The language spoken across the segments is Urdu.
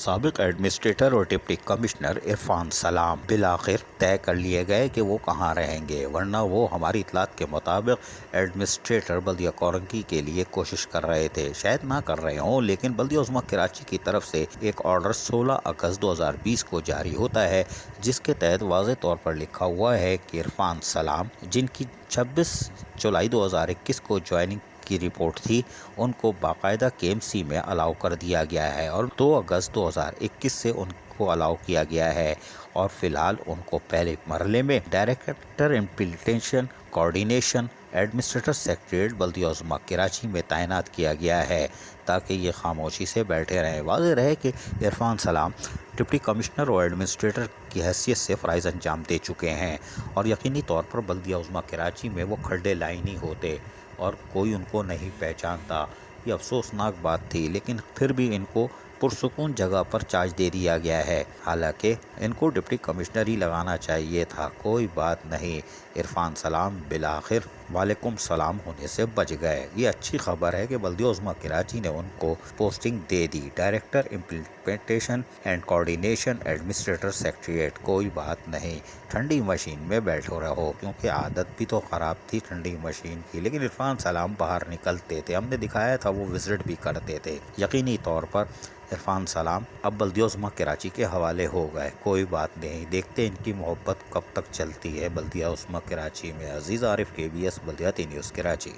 سابق ایڈمنسٹریٹر اور ڈپٹی کمشنر عرفان سلام بلاآخر طے کر لیے گئے کہ وہ کہاں رہیں گے، ورنہ وہ ہماری اطلاعات کے مطابق ایڈمنسٹریٹر بلدیہ کورنگی کے لیے کوشش کر رہے تھے۔ شاید نہ کر رہے ہوں، لیکن بلدیہ عظمیٰ کراچی کی طرف سے ایک آرڈر 16 اگست 2020 کو جاری ہوتا ہے، جس کے تحت واضح طور پر لکھا ہوا ہے کہ عرفان سلام، جن کی 26 جولائی 2021 کو جوائننگ کی رپورٹ تھی، ان کو باقاعدہ KMC میں الاؤ کر دیا گیا ہے اور 2 اگست 2021 سے ان کو الاؤ کیا گیا ہے، اور فی الحال ان کو پہلے مرحلے میں director implementation coordination administrator secretariat بلدیہ عظمیٰ کراچی میں تعینات کیا گیا ہے، تاکہ یہ خاموشی سے بیٹھے رہیں۔ واضح رہے کہ عرفان سلام ڈپٹی کمشنر اور ایڈمنسٹریٹر کی حیثیت سے فرائض انجام دے چکے ہیں، اور یقینی طور پر بلدیہ عظمیٰ کراچی میں وہ کھڈے لائنی ہوتے اور کوئی ان کو نہیں پہچانتا۔ یہ افسوسناک بات تھی، لیکن پھر بھی ان کو پرسکون جگہ پر چارج دے دیا گیا ہے، حالانکہ ان کو ڈپٹی کمشنر ہی لگانا چاہیے تھا۔ کوئی بات نہیں، عرفان سلام بلاآخر وعلیکم السلام ہونے سے بچ گئے۔ یہ اچھی خبر ہے کہ بلدیہ عظمیٰ کراچی نے ان کو posting they the, director implementation and coordination administrator secretariat. کوئی بات نہیں، ٹھنڈی مشین میں بیٹھو رہو، کیونکہ عادت بھی تو خراب تھی ٹھنڈی مشین کی، لیکن عرفان سلام باہر نکلتے تھے، ہم نے دکھایا تھا، وہ وزٹ بھی کرتے تھے۔ یقینی طور پر عرفان سلام اب بلدیہ عظمیٰ کراچی کے حوالے ہو گئے۔ کوئی بات نہیں، دیکھتے ہیں ان کی محبت کب تک چلتی ہے بلدیہ عظمیٰ کراچی میں۔ عزیز عارف KBS بلدیاتی نیوز کراچی۔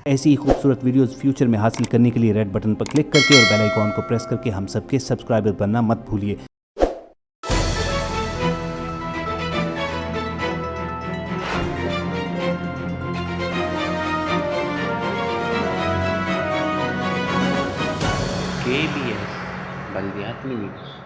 ایسی ہی خوبصورت ویڈیوز فیوچر میں حاصل کرنے کے لیے ریڈ بٹن پر کلک کر کے اور بیل آئیکن کو پریس کر کے ہم سب کے سبسکرائبر بننا مت بھولیے۔ KBS بلدیاتی نیوز۔